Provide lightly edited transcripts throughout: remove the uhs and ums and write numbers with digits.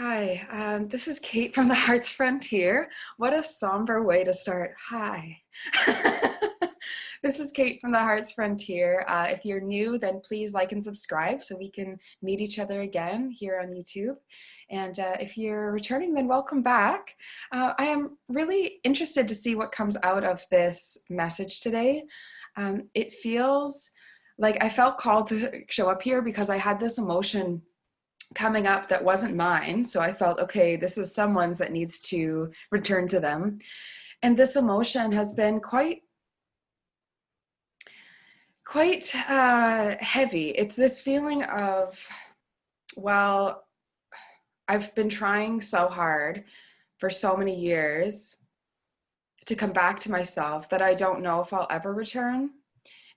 Hi, this is Kate from the Heart's Frontier. What a somber way to start. Hi. This is Kate from the Heart's Frontier. If you're new, then please like and subscribe so we can meet each other again here on YouTube. And if you're returning, then welcome back. I am really interested to see what comes out of this message today. It feels like I felt called to show up here because I had this emotion coming up that wasn't mine. So I felt, okay, this is someone's that needs to return to them. And this emotion has been quite heavy. It's this feeling of, well, I've been trying so hard for so many years to come back to myself that I don't know if I'll ever return.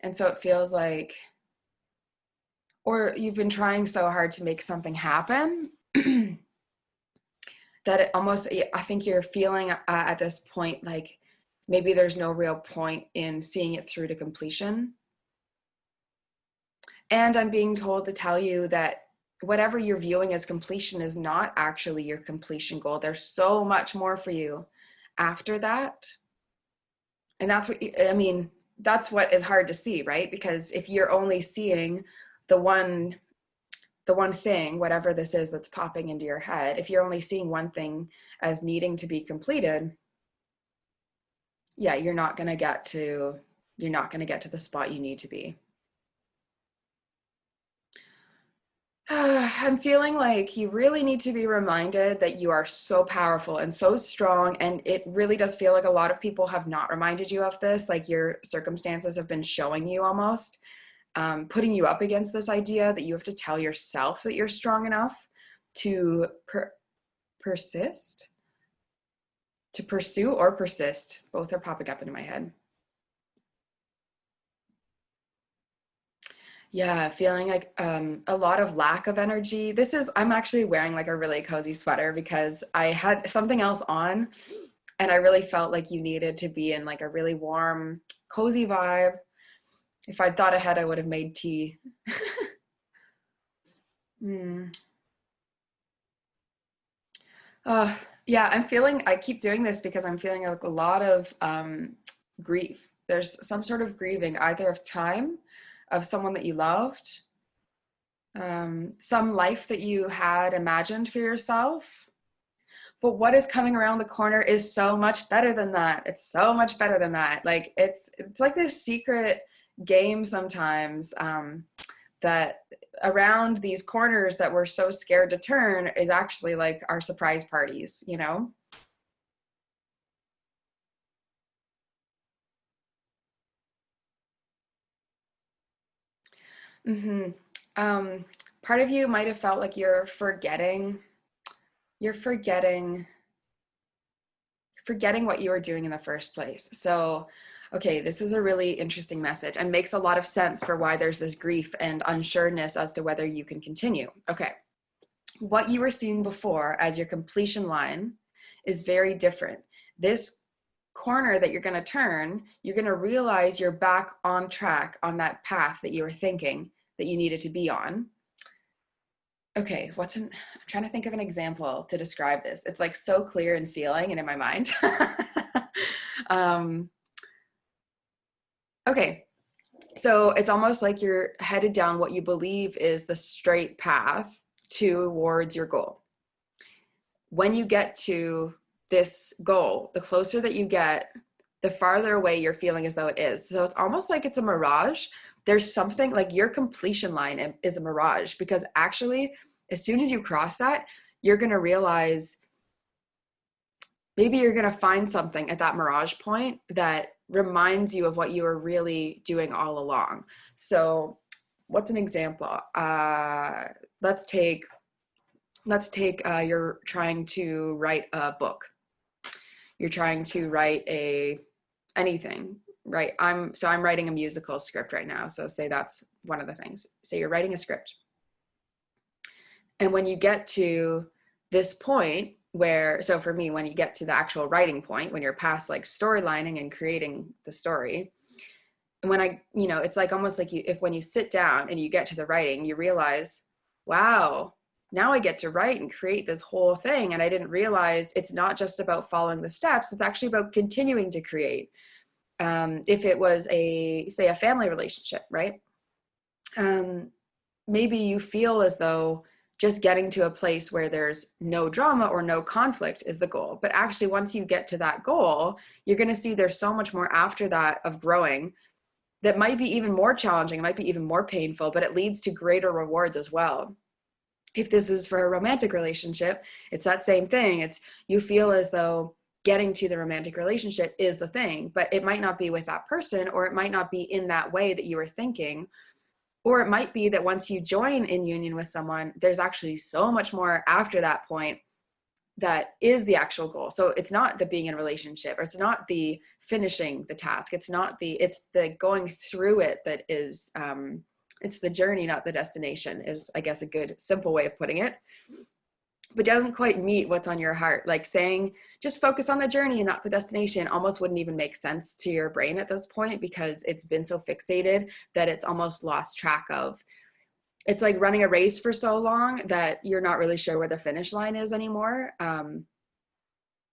And so it feels like, or you've been trying so hard to make something happen that it almost, I think you're feeling at this point like maybe there's no real point in seeing it through to completion. And I'm being told to tell you that whatever you're viewing as completion is not actually your completion goal. There's so much more for you after that. And that's what, I mean, that's what is hard to see, right? Because if you're only seeing the one thing, whatever this is that's popping into your head, if you're only seeing one thing as needing to be completed, yeah, you're not going to get to the spot you need to be. I'm feeling like you really need to be reminded that you are so powerful and so strong. And it really does feel like a lot of people have not reminded you of this. Like your circumstances have been showing you almost, putting you up against this idea that you have to tell yourself that you're strong enough to persist, to pursue or persist. Both are popping up into my head. Yeah, feeling like a lot of lack of energy. I'm actually wearing like a really cozy sweater because I had something else on and I really felt like you needed to be in like a really warm, cozy vibe. If I'd thought ahead, I would have made tea. Mm. Uh, yeah, I keep doing this because I'm feeling like a lot of grief. There's some sort of grieving, either of time, of someone that you loved, some life that you had imagined for yourself. But what is coming around the corner is so much better than that. It's so much better than that. Like it's like this secret game sometimes, that around these corners that we're so scared to turn is actually like our surprise parties, you know? Mm-hmm. Um, Part of you might have felt like you're forgetting what you were doing in the first place. So, okay, this is a really interesting message and makes a lot of sense for why there's this grief and unsureness as to whether you can continue. Okay, what you were seeing before as your completion line is very different. This corner that you're going to turn, you're going to realize you're back on track on that path that you were thinking that you needed to be on. Okay, I'm trying to think of an example to describe this. It's like so clear in feeling and in my mind. um, okay, so it's almost like you're headed down what you believe is the straight path towards your goal. When you get to this goal, the closer that you get, the farther away you're feeling as though it is. So it's almost like it's a mirage. There's something like your completion line is a mirage because actually, as soon as you cross that, you're going to realize maybe you're going to find something at that mirage point that reminds you of what you were really doing all along. So, what's an example? Let's take you're trying to write a book. You're trying to write anything, right? I'm writing a musical script right now. So say that's one of the things. Say you're writing a script. And when you get to this point where, so for me, when you get to the actual writing point, when you're past like storylining and creating the story, and when it's like almost like when you sit down and you get to the writing, you realize, wow, now I get to write and create this whole thing. And I didn't realize it's not just about following the steps, it's actually about continuing to create. If it was say a family relationship, right? Maybe you feel as though just getting to a place where there's no drama or no conflict is the goal. But actually, once you get to that goal, you're going to see there's so much more after that of growing that might be even more challenging, it might be even more painful, but it leads to greater rewards as well. If this is for a romantic relationship, it's that same thing. It's you feel as though getting to the romantic relationship is the thing, but it might not be with that person, or it might not be in that way that you were thinking. Or it might be that once you join in union with someone, there's actually so much more after that point that is the actual goal. So it's not the being in a relationship, or it's not the finishing the task. It's the going through it that is, it's the journey, not the destination, is I guess a good simple way of putting it. But doesn't quite meet what's on your heart. Like saying, just focus on the journey and not the destination almost wouldn't even make sense to your brain at this point, because it's been so fixated that it's almost lost track of. It's like running a race for so long that you're not really sure where the finish line is anymore. And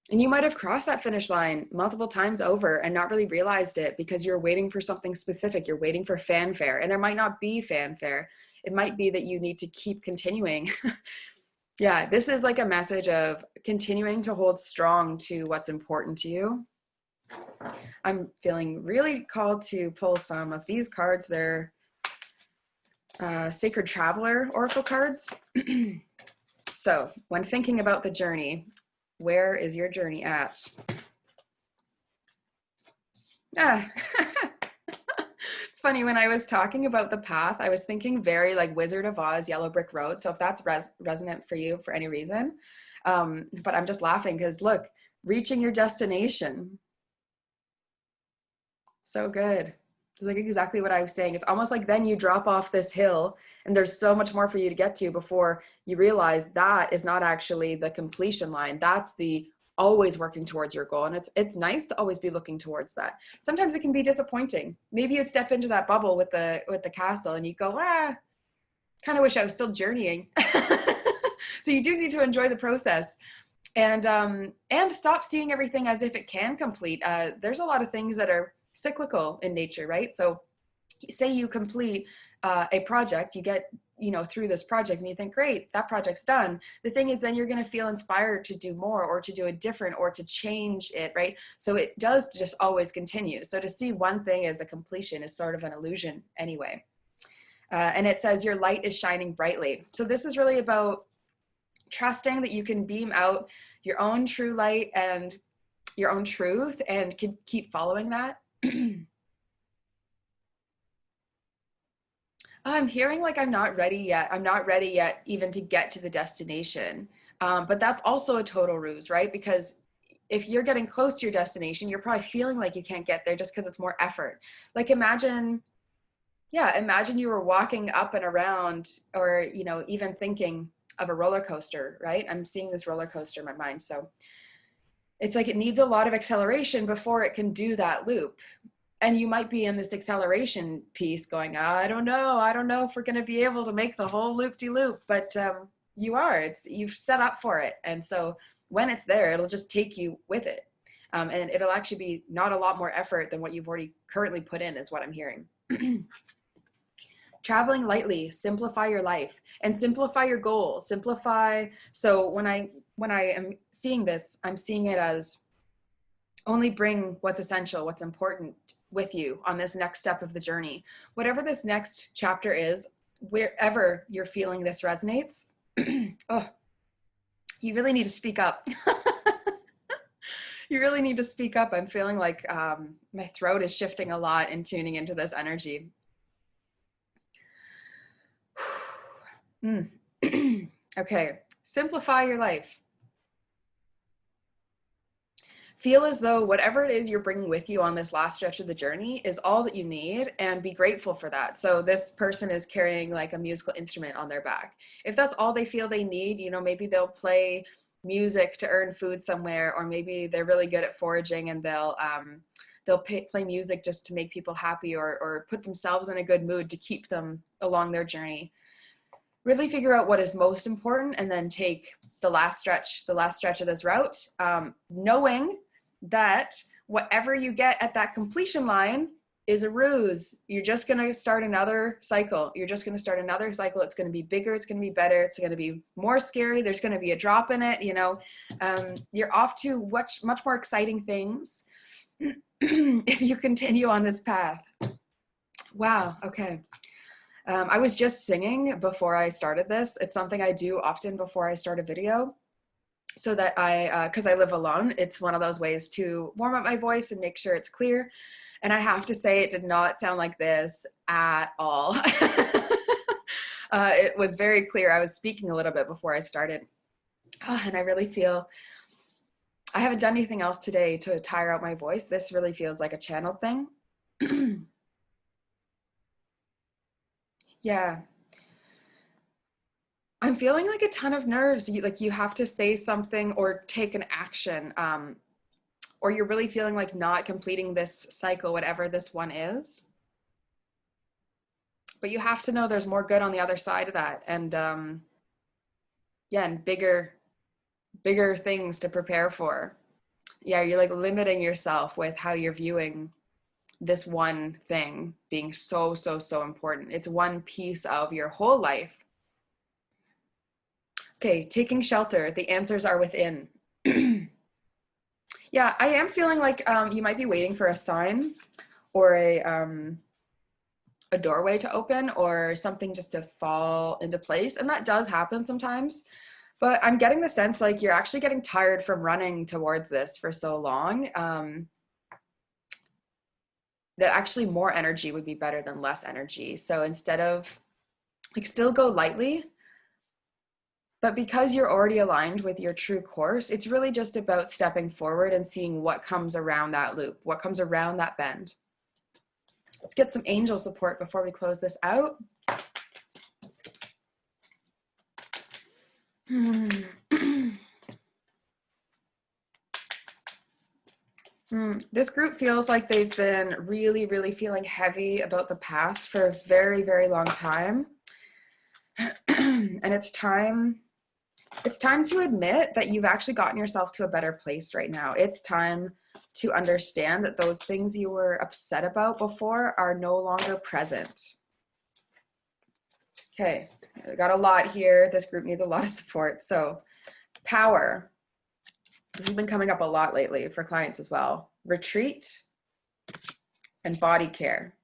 you might have crossed that finish line multiple times over and not really realized it because you're waiting for something specific. You're waiting for fanfare, and there might not be fanfare. It might be that you need to keep continuing. Yeah, this is like a message of continuing to hold strong to what's important to you. I'm feeling really called to pull some of these cards. They're Sacred Traveler Oracle cards. So when thinking about the journey, where is your journey at? It's funny, when I was talking about the path, I was thinking very like Wizard of Oz, Yellow Brick Road. So if that's resonant for you for any reason, but I'm just laughing because look, reaching your destination. So good. It's like exactly what I was saying. It's almost like then you drop off this hill and there's so much more for you to get to before you realize that is not actually the completion line. That's the always working towards your goal. And it's nice to always be looking towards that. Sometimes it can be disappointing. Maybe you step into that bubble with the castle and you go, kind of wish I was still journeying. So you do need to enjoy the process and stop seeing everything as if it can complete. There's a lot of things that are cyclical in nature, right? So say you complete a project, you get through this project and you think, great, that project's done. The thing is, then you're going to feel inspired to do more or to do it different or to change it, right? So it does just always continue. So to see one thing as a completion is sort of an illusion anyway. And it says your light is shining brightly. So this is really about trusting that you can beam out your own true light and your own truth and keep following that. I'm hearing like I'm not ready yet. I'm not ready yet even to get to the destination. But that's also a total ruse, right? Because if you're getting close to your destination, you're probably feeling like you can't get there just because it's more effort. Like imagine you were walking up and around, or, even thinking of a roller coaster, right? I'm seeing this roller coaster in my mind. So it's like it needs a lot of acceleration before it can do that loop. And you might be in this acceleration piece going, I don't know if we're going to be able to make the whole loop-de-loop, but you've set up for it. And so when it's there, it'll just take you with it. And it'll actually be not a lot more effort than what you've already currently put in, is what I'm hearing. Traveling lightly, simplify your life and simplify your goals. So when I am seeing this, I'm seeing it as only bring what's essential, what's important with you on this next step of the journey. Whatever this next chapter is, wherever you're feeling this resonates, oh, you really need to speak up. You really need to speak up. I'm feeling like my throat is shifting a lot and tuning into this energy. Okay, simplify your life. Feel as though whatever it is you're bringing with you on this last stretch of the journey is all that you need, and be grateful for that. So this person is carrying like a musical instrument on their back. If that's all they feel they need, maybe they'll play music to earn food somewhere, or maybe they're really good at foraging and they'll play music just to make people happy, or put themselves in a good mood to keep them along their journey. really figure out what is most important and then take the last stretch of this route, knowing that whatever you get at that completion line is a ruse. You're just going to start another cycle. You're just going to start another cycle. It's going to be bigger. It's going to be better. It's going to be more scary. There's going to be a drop in it. You know, you're off to much more exciting things if you continue on this path. Wow. Okay. I was just singing before I started this. It's something I do often before I start a video, so that because I live alone, it's one of those ways to warm up my voice and make sure it's clear. And I have to say, it did not sound like this at all. It was very clear. I was speaking a little bit before I started. Oh, and I really feel, I haven't done anything else today to tire out my voice. This really feels like a channel thing. Yeah. I'm feeling like a ton of nerves. You have to say something or take an action, or you're really feeling like not completing this cycle, whatever this one is. But you have to know there's more good on the other side of that, and yeah, and bigger things to prepare for. Yeah, you're like limiting yourself with how you're viewing this one thing being so important. It's one piece of your whole life. Okay, taking shelter. The answers are within. Yeah, I am feeling like you might be waiting for a sign or a doorway to open or something just to fall into place. And that does happen sometimes. But I'm getting the sense like you're actually getting tired from running towards this for so long, that actually more energy would be better than less energy. So instead of, like, still go lightly, but because you're already aligned with your true course, it's really just about stepping forward and seeing what comes around that loop, what comes around that bend. Let's get some angel support before we close this out. This group feels like they've been really feeling heavy about the past for a very long time. And it's time to admit that you've actually gotten yourself to a better place right now. It's time to understand that those things you were upset about before are no longer present. Okay, I got a lot here. This group needs a lot of support. So power. This has been coming up a lot lately for clients as well. Retreat and body care.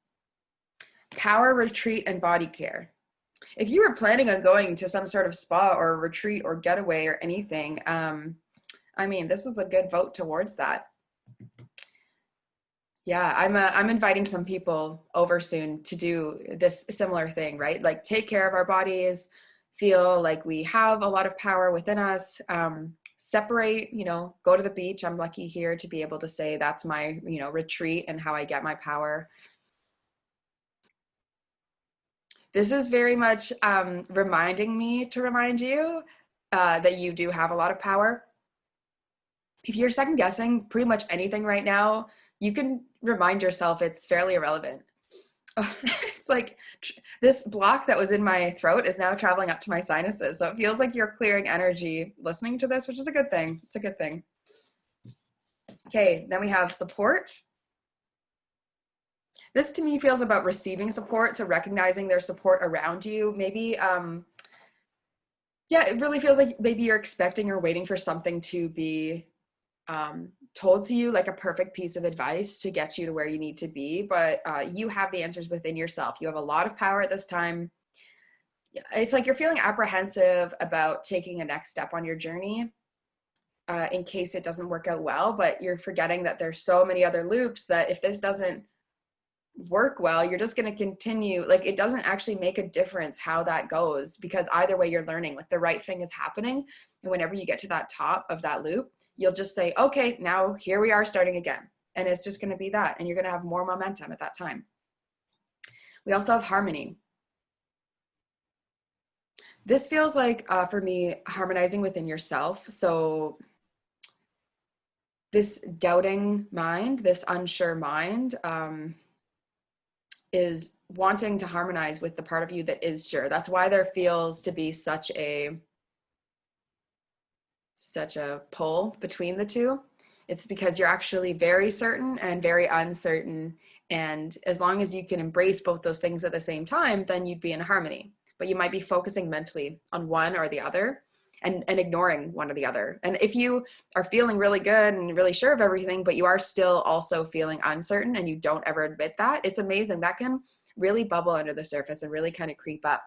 Power, retreat, and body care. If you were planning on going to some sort of spa or retreat or getaway or anything, I mean, this is a good vote towards that. Yeah, I'm inviting some people over soon to do this similar thing, right? Like take care of our bodies, feel like we have a lot of power within us, separate, go to the beach. I'm lucky here to be able to say that's my, retreat and how I get my power. This is very much reminding me to remind you that you do have a lot of power. If you're second guessing pretty much anything right now, you can remind yourself it's fairly irrelevant. It's like this block that was in my throat is now traveling up to my sinuses. So it feels like you're clearing energy listening to this, which is a good thing. It's a good thing. Okay, then we have support. This to me feels about receiving support. So recognizing there's support around you. Maybe, yeah, it really feels like maybe you're expecting or waiting for something to be told to you, like a perfect piece of advice to get you to where you need to be, but you have the answers within yourself. You have a lot of power at this time. It's like you're feeling apprehensive about taking a next step on your journey in case it doesn't work out well, but you're forgetting that there's so many other loops that if this doesn't work well, you're just going to continue. Like it doesn't actually make a difference how that goes, because either way you're learning, like the right thing is happening. And whenever you get to that top of that loop, you'll just say, okay, now here we are starting again. And it's just going to be that. And you're going to have more momentum at that time. We also have harmony. This feels like, for me, harmonizing within yourself. So this doubting mind, this unsure mind, is wanting to harmonize with the part of you that is sure. That's why there feels to be such a pull between the two. It's because you're actually very certain and very uncertain. And as long as you can embrace both those things at the same time, then you'd be in harmony. But you might be focusing mentally on one or the other and ignoring one or the other. And if you are feeling really good and really sure of everything, but you are still also feeling uncertain and you don't ever admit that, it's amazing. That can really bubble under the surface and really kind of creep up.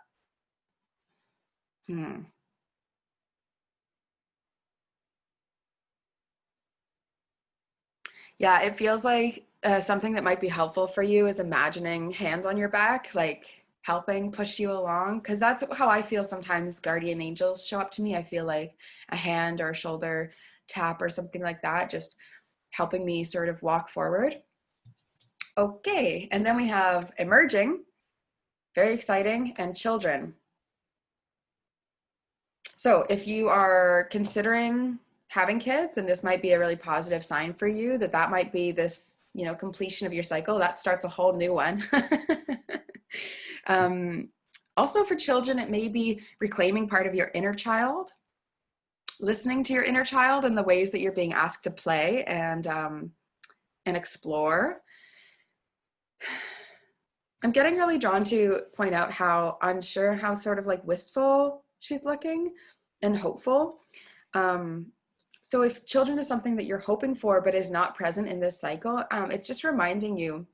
Yeah, it feels like something that might be helpful for you is imagining hands on your back, like helping push you along. Because that's how I feel sometimes guardian angels show up to me. I feel like a hand or a shoulder tap or something like that, just helping me sort of walk forward. Okay, and then we have emerging, very exciting, and children. So if you are considering having kids, then this might be a really positive sign for you that might be this, completion of your cycle. That starts a whole new one. Also for children, it may be reclaiming part of your inner child, listening to your inner child and the ways that you're being asked to play and explore. I'm getting really drawn to point out how unsure, how sort of like wistful she's looking and hopeful. So if children is something that you're hoping for but is not present in this cycle, it's just reminding you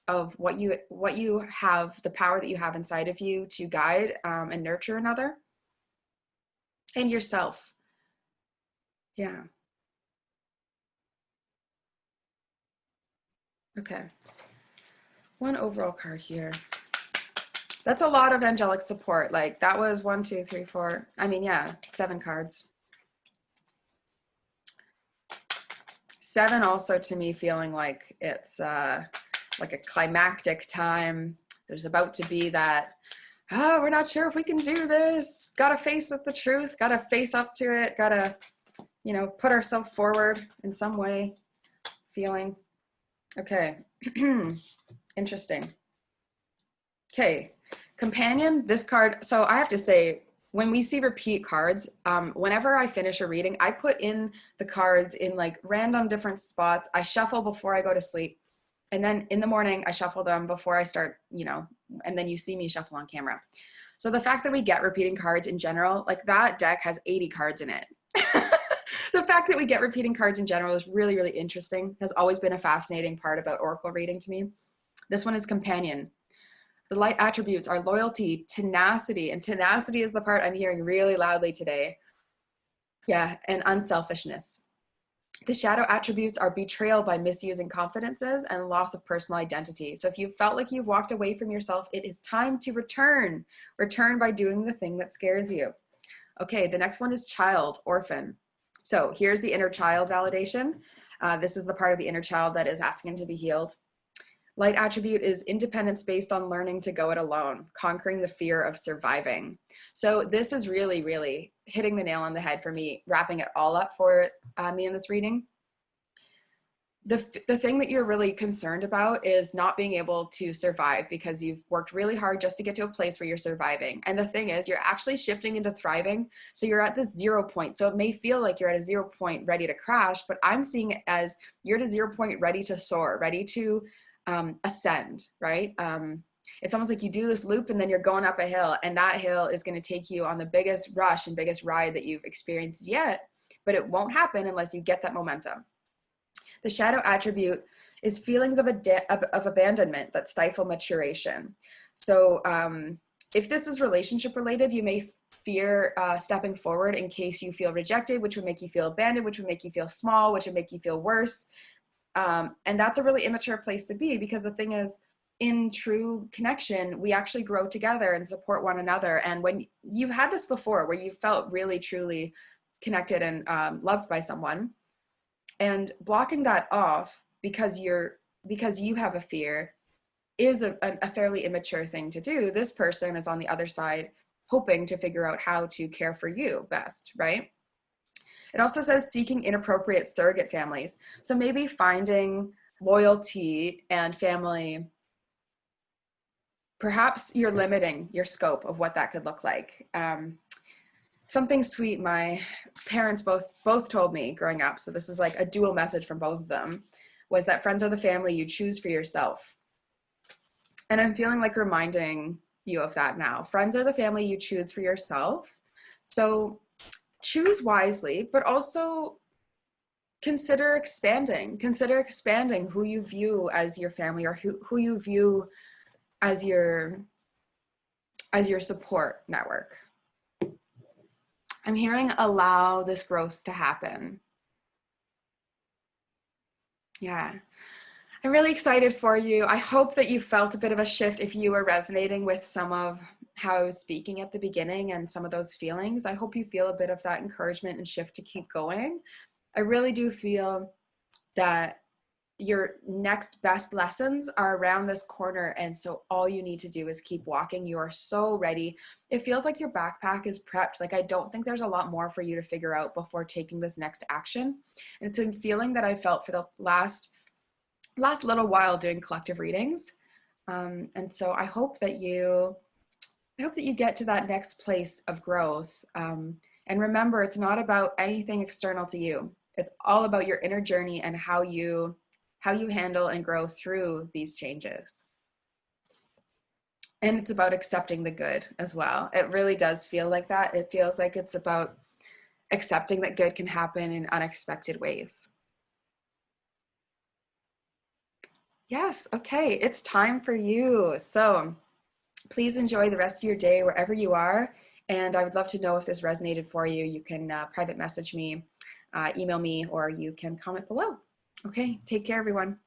of what you have, the power that you have inside of you to guide and nurture another and yourself. Yeah. Okay. One overall card here. That's a lot of angelic support. Like that was 1, 2, 3, 4. I mean, yeah, 7 cards. 7 also to me feeling like it's like a climactic time. There's about to be that, we're not sure if we can do this. Gotta face up the truth. Gotta face up to it. Gotta, put ourselves forward in some way. Feeling. Okay. Interesting. Okay. Companion, this card. So I have to say, when we see repeat cards, whenever I finish a reading, I put in the cards in like random different spots. I shuffle before I go to sleep. And then in the morning, I shuffle them before I start, and then you see me shuffle on camera. So the fact that we get repeating cards in general, like that deck has 80 cards in it. The fact that we get repeating cards in general is really, really interesting. Has always been a fascinating part about Oracle reading to me. This one is Companion. The light attributes are loyalty, tenacity, and tenacity is the part I'm hearing really loudly today. Yeah, and unselfishness. The shadow attributes are betrayal by misusing confidences and loss of personal identity. So if you felt like you've walked away from yourself, it is time to return. Return by doing the thing that scares you. Okay, the next one is child, orphan. So here's the inner child validation. This is the part of the inner child that is asking to be healed. Light attribute is independence based on learning to go it alone, conquering the fear of surviving. So this is really, really hitting the nail on the head for me, wrapping it all up for me in this reading. The thing that you're really concerned about is not being able to survive because you've worked really hard just to get to a place where you're surviving. And the thing is, you're actually shifting into thriving. So you're at this 0 point. So it may feel like you're at a 0 point ready to crash, but I'm seeing it as you're at a 0 point ready to soar, ready to ascend, right? It's almost like you do this loop and then you're going up a hill, and that hill is going to take you on the biggest rush and biggest ride that you've experienced yet, but it won't happen unless you get that momentum. The shadow attribute is feelings of abandonment that stifle maturation. So if this is relationship related, you may fear stepping forward in case you feel rejected, which would make you feel abandoned, which would make you feel small, which would make you feel worse. And that's a really immature place to be, because the thing is, in true connection, we actually grow together and support one another. And when you've had this before, where you felt really, truly connected and loved by someone, and blocking that off because you have a fear is a fairly immature thing to do. This person is on the other side hoping to figure out how to care for you best, right? It also says seeking inappropriate surrogate families. So maybe finding loyalty and family perhaps you're limiting your scope of what that could look like. Something sweet my parents both told me growing up, so this is like a dual message from both of them, was that friends are the family you choose for yourself. And I'm feeling like reminding you of that now. Friends are the family you choose for yourself. So choose wisely, but also consider expanding. Consider expanding who you view as your family, or who you view as your support network. I'm hearing allow this growth to happen. Yeah. I'm really excited for you. I hope that you felt a bit of a shift if you were resonating with some of how I was speaking at the beginning and some of those feelings. I hope you feel a bit of that encouragement and shift to keep going. I really do feel that your next best lessons are around this corner, and so all you need to do is keep walking. You are so ready. It feels like your backpack is prepped. Like, I don't think there's a lot more for you to figure out before taking this next action. And it's a feeling that I felt for the last little while doing collective readings. And so I hope that you get to that next place of growth. And remember, it's not about anything external to you. It's all about your inner journey and how you handle and grow through these changes. And it's about accepting the good as well. It really does feel like that. It feels like it's about accepting that good can happen in unexpected ways. Yes, okay, it's time for you. So please enjoy the rest of your day wherever you are. And I would love to know if this resonated for you. You can private message me, email me, or you can comment below. Okay, take care, everyone.